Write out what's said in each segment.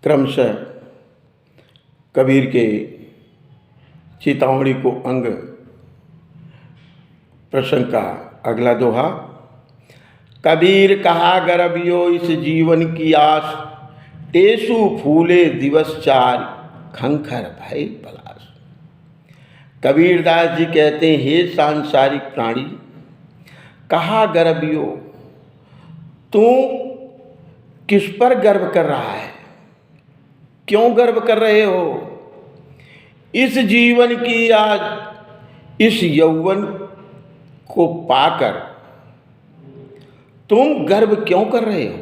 क्रमशः कबीर के चेतावनी को अंग प्रसंग का अगला दोहा। कबीर कहा गरबियो इस जीवन की आस, टेसु फूले दिवस चार, खंखर भय पलाश। कबीरदास जी कहते हैं, हे सांसारिक प्राणी, कहा गरबियो, तू किस पर गर्व कर रहा है? क्यों गर्व कर रहे हो? इस जीवन की आज इस यौवन को पाकर तुम गर्व क्यों कर रहे हो?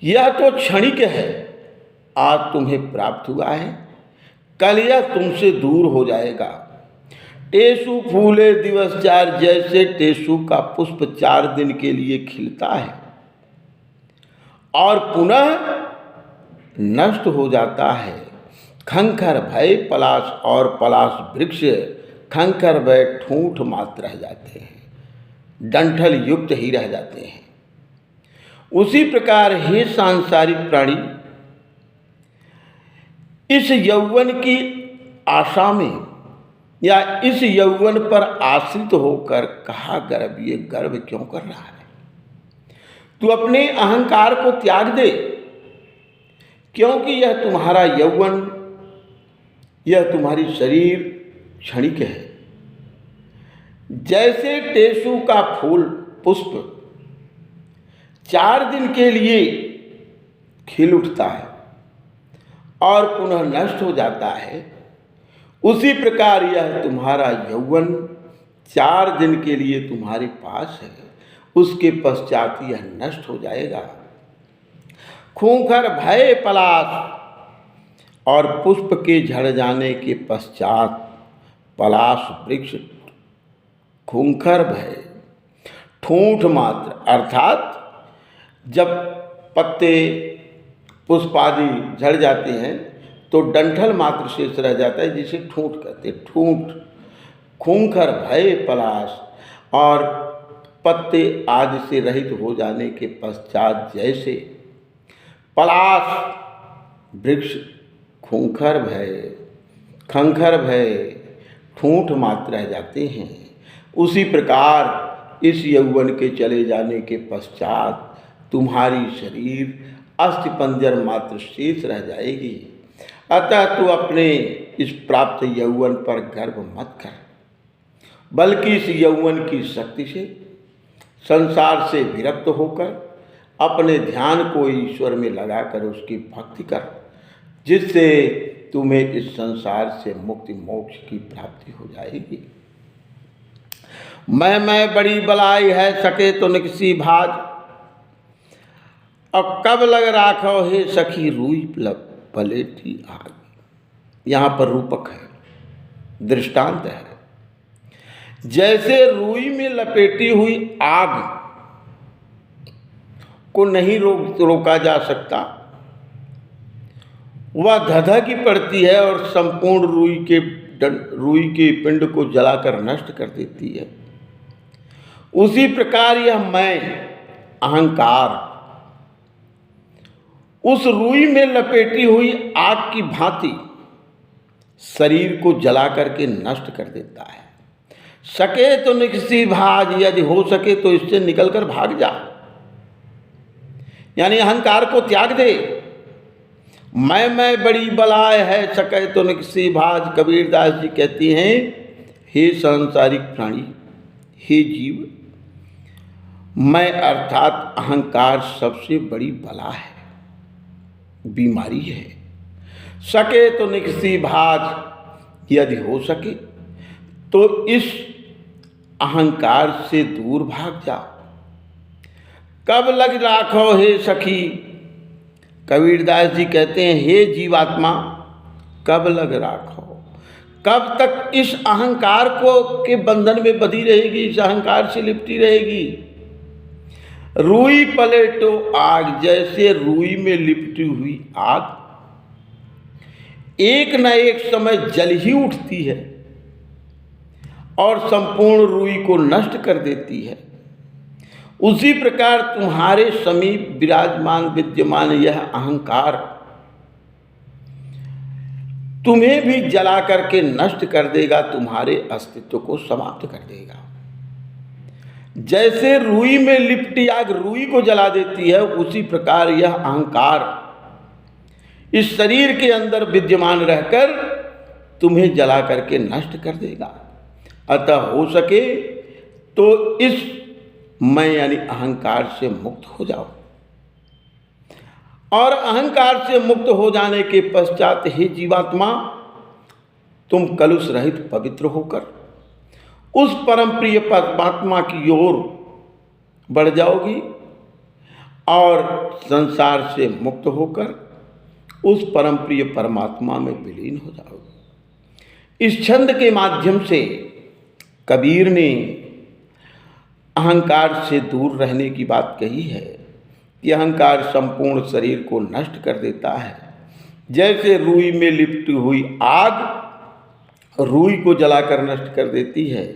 यह तो क्षणिक है, आज तुम्हें प्राप्त हुआ है, कल यह तुमसे दूर हो जाएगा। टेसु फूले दिवस चार, जैसे टेसु का पुष्प 4 दिन के लिए खिलता है और पुनः नष्ट हो जाता है। खंखर भय पलाश, और पलाश वृक्ष खंखर भय ठूंठ मात्र रह जाते हैं, डंठल युक्त ही रह जाते हैं। उसी प्रकार हे सांसारिक प्राणी, इस यौवन की आशा में या इस यौवन पर आश्रित होकर कहा गर्व, ये गर्व क्यों कर रहा है? तू अपने अहंकार को त्याग दे, क्योंकि यह तुम्हारा यौवन, यह तुम्हारी शरीर क्षणिक है। जैसे टेसु का फूल पुष्प 4 दिन के लिए खिल उठता है और पुनः नष्ट हो जाता है, उसी प्रकार यह तुम्हारा यौवन 4 दिन के लिए तुम्हारे पास है, उसके पश्चात यह नष्ट हो जाएगा। खूंखर भय पलाश, और पुष्प के झड़ जाने के पश्चात पलाश वृक्ष खूंखर भय ठूंठ मात्र, अर्थात जब पत्ते पुष्प आदि झड़ जाते हैं तो डंठल मात्र शेष रह जाता है, जिसे ठूंठ कहते हैं। ठूंठ, खूंखर भय पलाश, और पत्ते आदि से रहित हो जाने के पश्चात जैसे पलाश वृक्ष खूंखर भय, खंखर भय ठूंठ मात्र रह जाते हैं, उसी प्रकार इस यौवन के चले जाने के पश्चात तुम्हारी शरीर अस्थिपंजर मात्र शेष रह जाएगी। अतः तू अपने इस प्राप्त यौवन पर गर्व मत कर, बल्कि इस यौवन की शक्ति से संसार से विरक्त होकर अपने ध्यान को ईश्वर में लगाकर उसकी भक्ति कर, जिससे तुम्हें इस संसार से मुक्ति मोक्ष की प्राप्ति हो जाएगी। मैं बड़ी बलाई है, सके तो निकसी भाज, अब कब लग राखो हे सखी रूई पलेटी आग। यहाँ पर रूपक है, दृष्टांत है। जैसे रुई में लपेटी हुई आग को नहीं रोका जा सकता, वह धधकी पड़ती है और संपूर्ण रुई के पिंड को जलाकर नष्ट कर देती है। उसी प्रकार यह मैं अहंकार उस रुई में लपेटी हुई आग की भांति शरीर को जला करके नष्ट कर देता है। सके तो निकसी भाज, यदि हो सके तो इससे निकलकर भाग जा, यानी अहंकार को त्याग दे। मैं बड़ी बलाय है, सके तो निकसी भाज। कबीरदास जी कहती हैं, हे सांसारिक प्राणी, हे जीव, मैं अर्थात अहंकार सबसे बड़ी बला है, बीमारी है। सके तो निकसी भाज, यदि हो सके तो इस अहंकार से दूर भाग जा। कब लग राखो हे सखी, कबीरदास जी कहते हैं, हे जीवात्मा, कब लग राखो, कब तक इस अहंकार को के बंधन में बंधी रहेगी, इस अहंकार से लिपटी रहेगी। रुई पलेटो आग, जैसे रुई में लिपटी हुई आग एक न एक समय जल ही उठती है और संपूर्ण रुई को नष्ट कर देती है, उसी प्रकार तुम्हारे समीप विराजमान विद्यमान यह अहंकार तुम्हें भी जला करके नष्ट कर देगा, तुम्हारे अस्तित्व को समाप्त कर देगा। जैसे रुई में लिपटी आग रुई को जला देती है, उसी प्रकार यह अहंकार इस शरीर के अंदर विद्यमान रहकर तुम्हें जला करके नष्ट कर देगा। अतः हो सके तो इस मैं यानी अहंकार से मुक्त हो जाओ, और अहंकार से मुक्त हो जाने के पश्चात ही जीवात्मा तुम कलुष रहित पवित्र होकर उस परम प्रिय परमात्मा की ओर बढ़ जाओगी और संसार से मुक्त होकर उस परम प्रिय परमात्मा में विलीन हो जाओगे। इस छंद के माध्यम से कबीर ने अहंकार से दूर रहने की बात कही है कि अहंकार संपूर्ण शरीर को नष्ट कर देता है। जैसे रुई में लिपटी हुई आग रुई को जलाकर नष्ट कर देती है,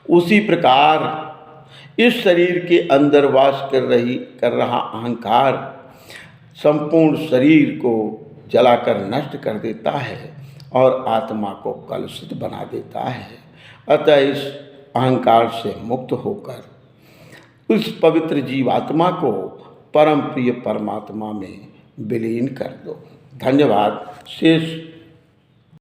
उसी प्रकार इस शरीर के अंदर वास कर रहा अहंकार संपूर्ण शरीर को जलाकर नष्ट कर देता है और आत्मा को कलुषित बना देता है। अतः इस अहंकार से मुक्त होकर उस पवित्र जीवात्मा को परम प्रिय परमात्मा में विलीन कर दो। धन्यवाद। शेष